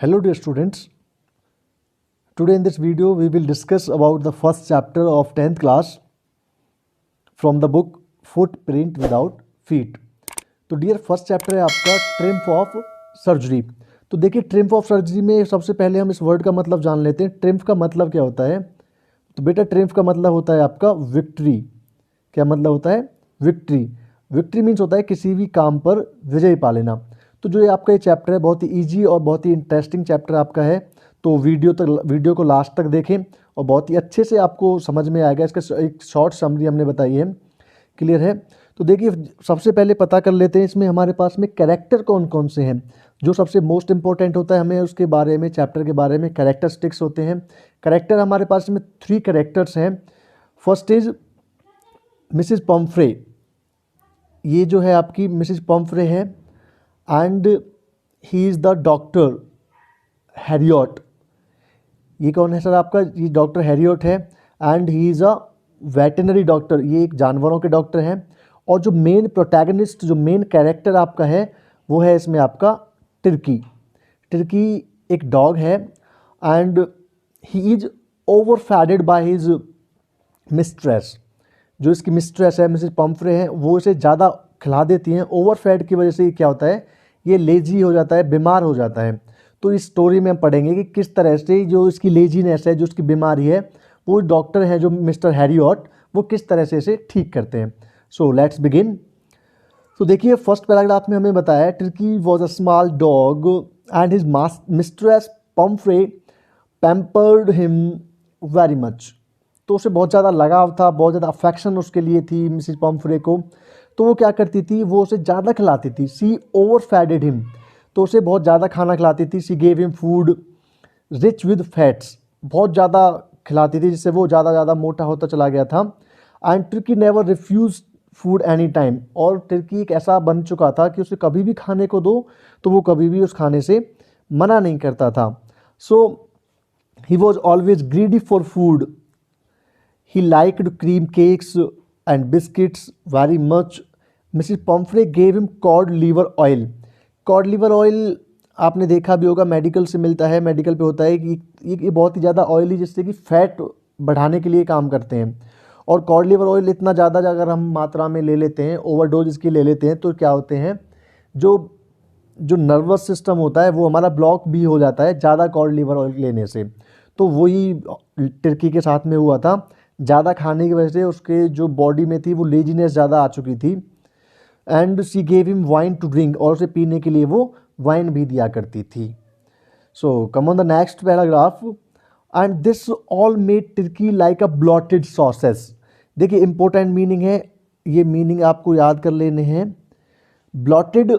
Hello dear students, today in this video we will discuss about the first chapter of 10th class from the book Footprint Without Feet। तो dear first chapter है आपका triumph of surgery. तो देखिए triumph of surgery में सबसे पहले हम इस वर्ड का मतलब जान लेते हैं। ट्रिम्फ का मतलब क्या होता है? तो बेटा ट्रिम्फ का मतलब होता है आपका विक्ट्री। क्या मतलब होता है? विक्ट्री। विक्ट्री मीन्स होता है किसी भी काम पर विजय पा लेना। तो जो ये आपका ये चैप्टर है बहुत ही ईजी और बहुत ही इंटरेस्टिंग चैप्टर आपका है। तो वीडियो को लास्ट तक देखें और बहुत ही अच्छे से आपको समझ में आएगा। इसका एक शॉर्ट समरी हमने बताई है, क्लियर है। तो देखिए सबसे पहले पता कर लेते हैं इसमें हमारे पास में कैरेक्टर कौन कौन से हैं। जो सबसे मोस्ट इंपॉर्टेंट होता है हमें उसके बारे में, चैप्टर के बारे में कैरेक्टरिस्टिक्स होते हैं। कैरेक्टर हमारे पास में 3 कैरेक्टर्स हैं। First is Mrs Pumphrey. ये जो है आपकी मिसिज पम्फ्रे है and he is the doctor Herriot. ये कौन है सर आपका? ये डॉक्टर हैरियट है and he is a veterinary doctor. ये एक जानवरों के डॉक्टर हैं। और जो मेन प्रोटैगनिस्ट, जो मेन कैरेक्टर आपका है वो है इसमें आपका टर्की। टर्की एक डॉग है and he is overfed by his mistress. जो इसकी मिस्ट्रेस है मिसेस पम्फ्रे हैं वो इसे ज़्यादा खिला देती हैं। ओवरफैड की वजह से क्या होता है, ये लेजी हो जाता है, बीमार हो जाता है। तो इस स्टोरी में हम पढ़ेंगे कि किस तरह से जो इसकी लेजीनेस है, जो इसकी बीमारी है, वो डॉक्टर है जो मिस्टर हैरियट, वो किस तरह से इसे ठीक करते हैं। So let's begin. तो देखिए फर्स्ट पैराग्राफ में हमें बताया Turkey was a small dog and his mistress Pomfrey pampered him very much. तो उसे बहुत ज़्यादा लगाव था, बहुत ज़्यादा अफेक्शन उसके लिए थी मिसिज पम्फ्रे को। तो वो क्या करती थी, वो उसे ज़्यादा खिलाती थी। सी ओवरफैडेड हिम। तो उसे बहुत ज़्यादा खाना खिलाती थी। सी gave him food rich with fats. बहुत ज़्यादा खिलाती थी जिससे वो ज़्यादा मोटा होता चला गया था। And turkey never refuse food any time. और टर्की एक ऐसा बन चुका था कि उसे कभी भी खाने को दो तो वो कभी भी उस खाने से मना नहीं करता था। So he was always greedy for food. He liked cream cakes and biscuits very much. Mrs Pumphrey gave him cod liver oil. Cod liver oil आपने देखा भी होगा, मेडिकल से मिलता है, मेडिकल पे होता है कि ये बहुत ही ज़्यादा ऑयली जिससे कि फैट बढ़ाने के लिए काम करते हैं। और कॉड लीवर ऑयल इतना ज़्यादा अगर हम मात्रा में ले लेते हैं, ओवरडोज इसकी ले लेते हैं, तो क्या होते हैं जो जो नर्वस सिस्टम होता है वो हमारा ब्लॉक भी हो जाता है ज़्यादा कॉड लीवर ऑयल लेने से। तो वही टर्की के साथ में हुआ था। ज़्यादा खाने की वजह से उसके जो बॉडी में थी वो लेजीनेस ज़्यादा आ चुकी थी। And she gave him wine to drink. और उसे पीने के लिए वो वाइन भी दिया करती थी। So come on the next paragraph. And this all made Tricki like a bloated sausages. देखिए इंपॉर्टेंट मीनिंग है, ये मीनिंग आपको याद कर लेने हैं। ब्लॉटेड,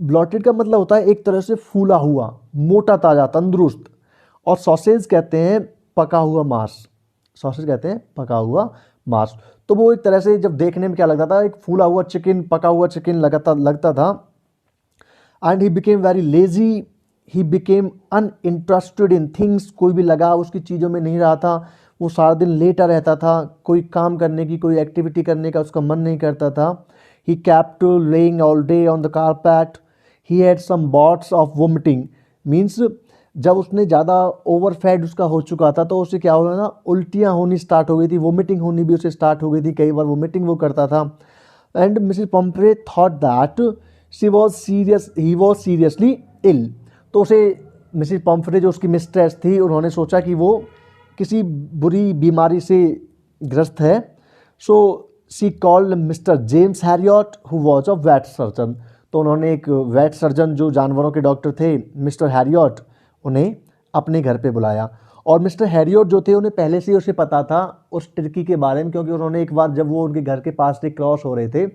ब्लॉटेड का मतलब होता है एक तरह से फूला हुआ, मोटा ताज़ा, तंदुरुस्त। और सॉसेज कहते हैं पका हुआ मांस। सॉसेज कहते हैं पका हुआ मांस। तो वो एक तरह से जब देखने में क्या लगता था, एक फूला हुआ चिकन, पका हुआ चिकन लगता था। And he became very lazy. He became uninterested in things. कोई भी लगाव उसकी चीज़ों में नहीं रहा था। वो सारा दिन लेटा रहता था, कोई काम करने की, कोई एक्टिविटी करने का उसका मन नहीं करता था। ही kept laying all day on the carpet. He had some bouts of vomiting. Means जब उसने ज़्यादा ओवरफैट उसका हो चुका था तो उसे क्या हो रहा था, उल्टियाँ होनी स्टार्ट हो गई थी, वोमिटिंग होनी भी उसे स्टार्ट हो गई थी, कई बार वोमिटिंग वो करता था। And Mrs Pumphrey thought that he was seriously ill. तो उसे मिसिज पम्फ्रे जो उसकी मिस्ट्रेस थी उन्होंने सोचा कि वो किसी बुरी बीमारी से ग्रस्त है। So she called Mr James Herriot who was a vet surgeon. तो उन्होंने एक वेट सर्जन जो जानवरों के डॉक्टर थे मिस्टर हैरियट, उन्हें अपने घर पे बुलाया। और मिस्टर हैरियट जो थे उन्हें पहले से ही उसे पता था उस टर्की के बारे में, क्योंकि उन्होंने एक बार जब वो उनके घर के पास से क्रॉस हो रहे थे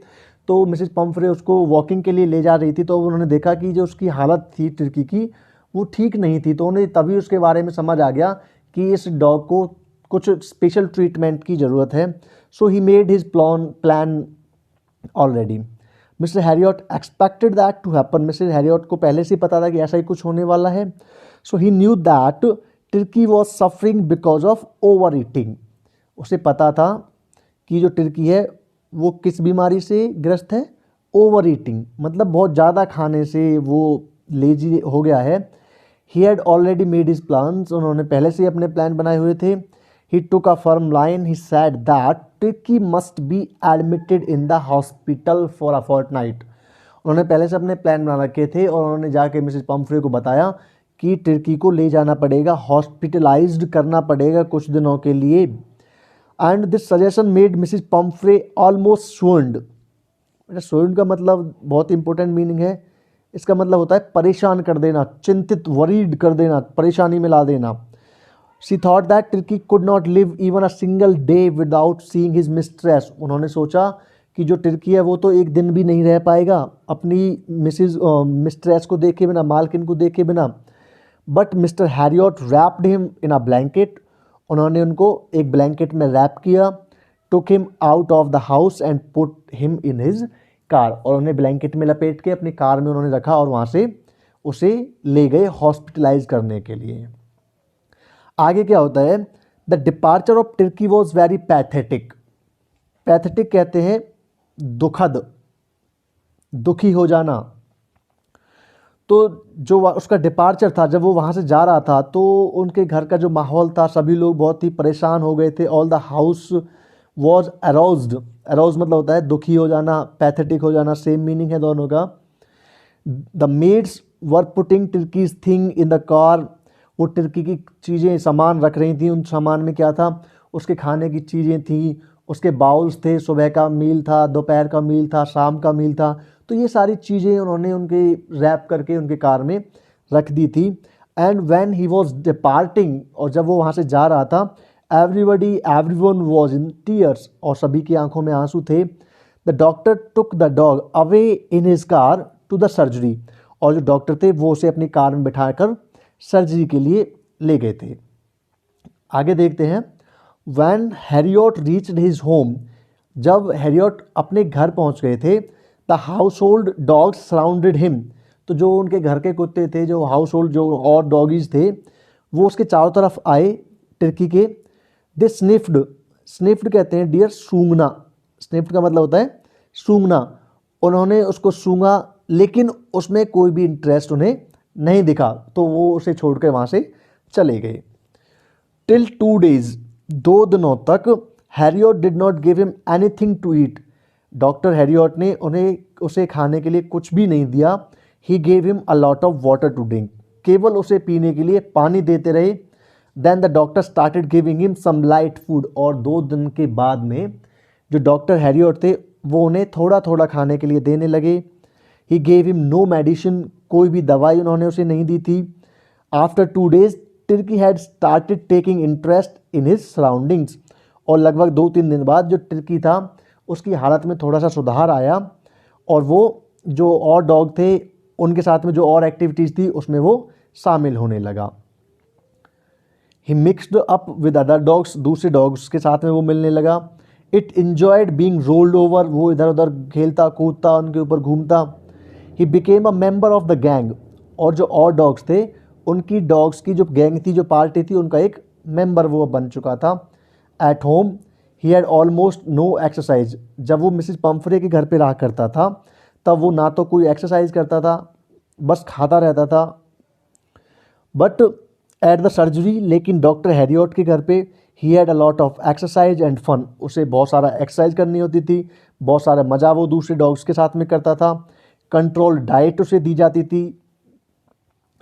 तो मिसेस पम्फ्रे उसको वॉकिंग के लिए ले जा रही थी। तो उन्होंने देखा कि जो उसकी हालत थी टर्की की वो ठीक नहीं थी। तो उन्हें तभी उसके बारे में समझ आ गया कि इस डॉग को कुछ स्पेशल ट्रीटमेंट की ज़रूरत है। So he made his plan already. Mr Herriot expected that to happen. Mr Herriot को पहले से पता था कि ऐसा ही कुछ होने वाला है। So he knew that Tricki was suffering because of over eating. उसे पता था कि जो टर्की है वो किस बीमारी से ग्रस्त है, ओवर ईटिंग, मतलब बहुत ज़्यादा खाने से वो लेजी हो गया है। He had already made his plans, उन्होंने पहले से ही अपने प्लान बनाए हुए थे। He took a firm line, he said that Tricki must be admitted in the hospital for a fortnight. उन्होंने पहले से अपने प्लान बना रखे थे और उन्होंने जाके मिसेज पम्फ्रे को बताया कि टिर्की को ले जाना पड़ेगा, हॉस्पिटलाइज्ड करना पड़ेगा कुछ दिनों के लिए। And this suggestion made Mrs Pumphrey almost swooned. Swoon का मतलब बहुत इंपॉर्टेंट मीनिंग है, इसका मतलब होता है परेशान कर देना, चिंतित, वरीड कर देना, परेशानी में ला देना। She thought that Tirkey could not live even a single day without seeing his mistress. उन्होंने सोचा कि जो टिर्की है वो तो एक दिन भी नहीं रह पाएगा अपनी मिस्ट्रेस को देखे बिना, मालकिन को देखे बिना। But mister Harriet wrapped him in a blanket, उन्होंने उनको एक ब्लैंकेट में रैप किया। Took him out of the house and put him in his car, और उन्हें ब्लैंकेट में लपेट के अपनी कार में उन्होंने रखा और वहाँ से उसे ले गए हॉस्पिटलाइज करने के लिए। आगे क्या होता है, the departure of Tirkey was very pathetic. Pathetic कहते हैं दुखद, दुखी हो जाना। तो जो उसका डिपार्चर था, जब वो वहाँ से जा रहा था तो उनके घर का जो माहौल था, सभी लोग बहुत ही परेशान हो गए थे। All the house was aroused, arouse मतलब होता है दुखी हो जाना, पैथेटिक हो जाना, सेम मीनिंग है दोनों का। The maids were putting Tricki's thing in the car, वो टिर्की की चीज़ें, सामान रख रही थी। उन सामान में क्या था, उसके खाने की चीज़ें थी, उसके बाउल्स थे, सुबह का मील था, दोपहर का मील था, शाम का मील था। तो ये सारी चीज़ें उन्होंने उनके रैप करके उनके कार में रख दी थी। And when he was departing, और जब वो वहाँ से जा रहा था, एवरीवन वाज इन टीयर्स, और सभी की आंखों में आंसू थे। The doctor took the dog away in his car to the surgery, और जो डॉक्टर थे वो उसे अपनी कार में बिठाकर सर्जरी के लिए ले गए थे। आगे देखते हैं, when Harriet reached his home, जब हैरियट अपने घर पहुंच गए थे, the house hold dogs surrounded him, तो जो उनके घर के कुत्ते थे, जो हाउस होल्ड जो और डॉगीज थे, वो उसके चारों तरफ आए टिर्की के। दे स्निफ्ड, स्निफ्ड कहते हैं डियर सूंघना, स्निफ्ड का मतलब होता है सूंघना। उन्होंने उसको सूंघा लेकिन उसमें कोई भी इंटरेस्ट उन्हें नहीं दिखा, तो वो उसे छोड़कर वहाँ से चले गए। टिल 2 days, 2 दिनों तक Herriot did not give him anything to eat, doctor Herriot ने उसे खाने के लिए कुछ भी नहीं दिया। He gave him a lot of water to drink, केवल उसे पीने के लिए पानी देते रहे। Then the doctor started giving him some light food, और 2 दिन के बाद में जो डॉक्टर हैरियट थे वो उन्हें थोड़ा थोड़ा खाने के लिए देने लगे। He gave him no medicine, कोई भी दवाई उन्होंने उसे नहीं दी थी। After 2 days Tricki had started taking interest in his surroundings, और लगभग 2-3 दिन बाद जो टिर्की था उसकी हालत में थोड़ा सा सुधार आया, और वो जो और डॉग थे उनके साथ में जो और एक्टिविटीज़ थी उसमें वो शामिल होने लगा। He mixed up with other dogs, दूसरे डॉग्स के साथ में वो मिलने लगा। It enjoyed being rolled over, वो इधर उधर खेलता कूदता, उनके ऊपर घूमता। He became a member of the gang, और जो और डॉग्स थे उनकी डॉग्स की जो गैंग थी, जो पार्टी थी, उनका एक मेंबर वो बन चुका था। At home he had almost no exercise, जब वो मिसेस पम्फ्रे के घर पे रहा करता था तब वो ना तो कोई एक्सरसाइज करता था, बस खाता रहता था। बट एट द सर्जरी, लेकिन डॉक्टर हैरियट के घर पे ही had a lot of exercise and fun, उसे बहुत सारा एक्सरसाइज करनी होती थी, बहुत सारा मज़ा वो दूसरे डॉग्स के साथ में करता था। कंट्रोल डाइट उसे दी जाती थी।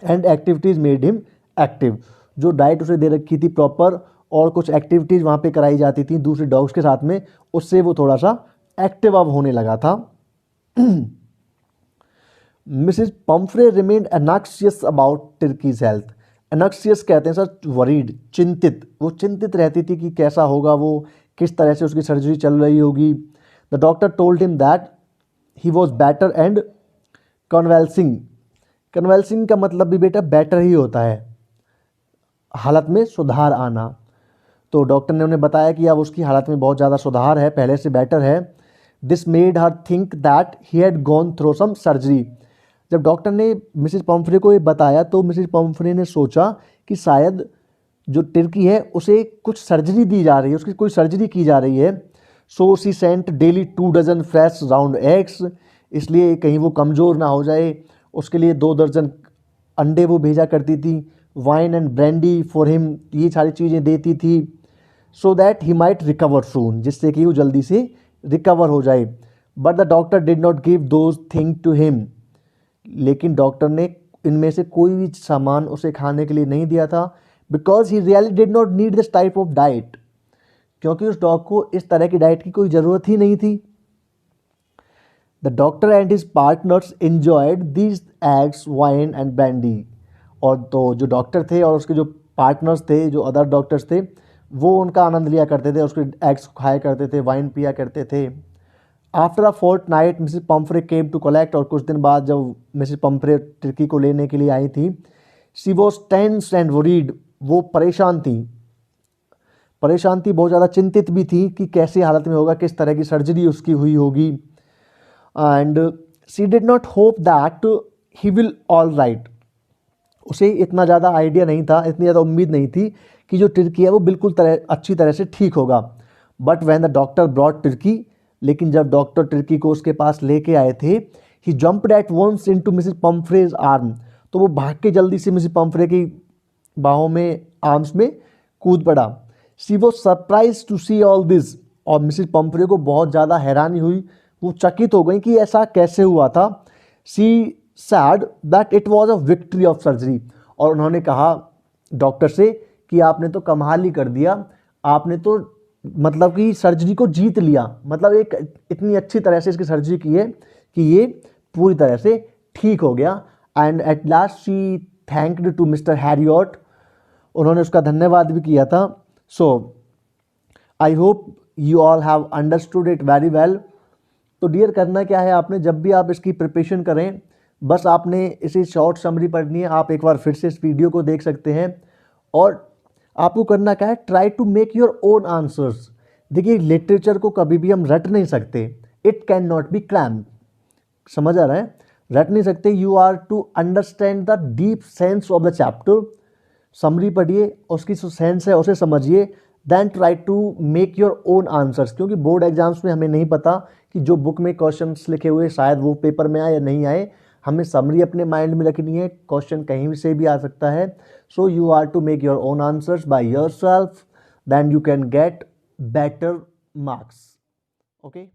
And activities made him active, जो डाइट उसे दे रखी थी प्रॉपर, और कुछ एक्टिविटीज़ वहाँ पे कराई जाती थी दूसरे डॉग्स के साथ में, उससे वो थोड़ा सा एक्टिव अब होने लगा था। Mrs Pumphrey remained anxious about Tricki's health, anxious कहते हैं सर वरीड, चिंतित, वो चिंतित रहती थी कि कैसा होगा वो, किस तरह से उसकी सर्जरी चल रही होगी। The doctor told him that he was better and convalescing, convalescing का मतलब भी बेटा बेटर ही होता है, हालत में सुधार आना। तो डॉक्टर ने उन्हें बताया कि अब उसकी हालत में बहुत ज़्यादा सुधार है, पहले से बेटर है। This made her think that he had gone through some surgery, जब डॉक्टर ने मिसेज पम्फ्रे को ये बताया तो मिसेज पम्फ्रे ने सोचा कि शायद जो टिर्की है उसे कुछ सर्जरी दी जा रही है, उसकी कोई सर्जरी की जा रही है। So she sent daily 2 dozen fresh round eggs, इसलिए कहीं वो कमज़ोर ना हो जाए उसके लिए 2 दर्जन अंडे वो भेजा करती थी, wine and brandy for him, ये सारी चीज़ें देती थी, so that he might recover soon, जिससे कि वो जल्दी से रिकवर हो जाए। But the doctor did not give those thing to him, लेकिन डॉक्टर ने इनमें से कोई भी सामान उसे खाने के लिए नहीं दिया था, because he really did not need this type of diet, क्योंकि उस डॉग को इस तरह की डाइट की कोई ज़रूरत ही नहीं थी। The doctor and his partners enjoyed these eggs, wine and brandy, और तो जो डॉक्टर थे और उसके जो पार्टनर्स थे, जो अदर डॉक्टर्स थे, वो उनका आनंद लिया करते थे, उसके एग्स खाया करते थे, वाइन पिया करते थे। After a fortnight Mrs Pumphrey came to collect, और कुछ दिन बाद जब मिसिज पम्फ्रे टर्की को लेने के लिए आई थी, she was tense and worried, वो परेशान थी, बहुत ज़्यादा चिंतित भी थी कि कैसी हालत में होगा, किस तरह की सर्जरी उसकी हुई होगी। And she did not hope that he will all right, उसे इतना ज़्यादा आइडिया नहीं था, इतनी ज़्यादा उम्मीद नहीं थी कि जो टर्की है वो बिल्कुल अच्छी तरह से ठीक होगा। But when the doctor brought Turkey, लेकिन जब डॉक्टर टर्की को उसके पास लेके आए थे, he jumped at once into Mrs Pumphrey's arm, तो वो भाग के जल्दी से मिसेस पम्फ्रे की बाहों में, आर्म्स में कूद पड़ा। She was surprise to see all this, और मिसेस पम्फ्रे को बहुत ज़्यादा हैरानी हुई, वो चकित हो गई कि ऐसा कैसे हुआ था। She said that it was a victory of surgery, और उन्होंने कहा डॉक्टर से कि आपने तो कमाल ही कर दिया, आपने तो मतलब कि सर्जरी को जीत लिया, मतलब एक इतनी अच्छी तरह से इसकी सर्जरी की है कि ये पूरी तरह से ठीक हो गया। And at last she thanked to Mr Herriot, उन्होंने उसका धन्यवाद भी किया था। So I hope you all have understood it very well. तो डियर, करना क्या है आपने, जब भी आप इसकी प्रिपरेशन करें, बस आपने इसी शॉर्ट समरी पढ़नी है। आप एक बार फिर से इस वीडियो को देख सकते हैं, और आपको करना क्या है, try to make your own answers. देखिए, लिटरेचर को कभी भी हम रट नहीं सकते, it can not be cramp, समझ आ रहा है, रट नहीं सकते। You are to understand the deep sense of the chapter. Summary पढ़िए, उसकी जो सेंस है उसे समझिए, then try to make your own answers, क्योंकि बोर्ड एग्जाम्स में हमें नहीं पता कि जो बुक में क्वेश्चंस लिखे हुए शायद वो पेपर में आए या नहीं आए। हमें समरी अपने माइंड में रखनी है, क्वेश्चन कहीं से भी आ सकता है। So you are to make your own answers by yourself, then you can get better marks. Okay.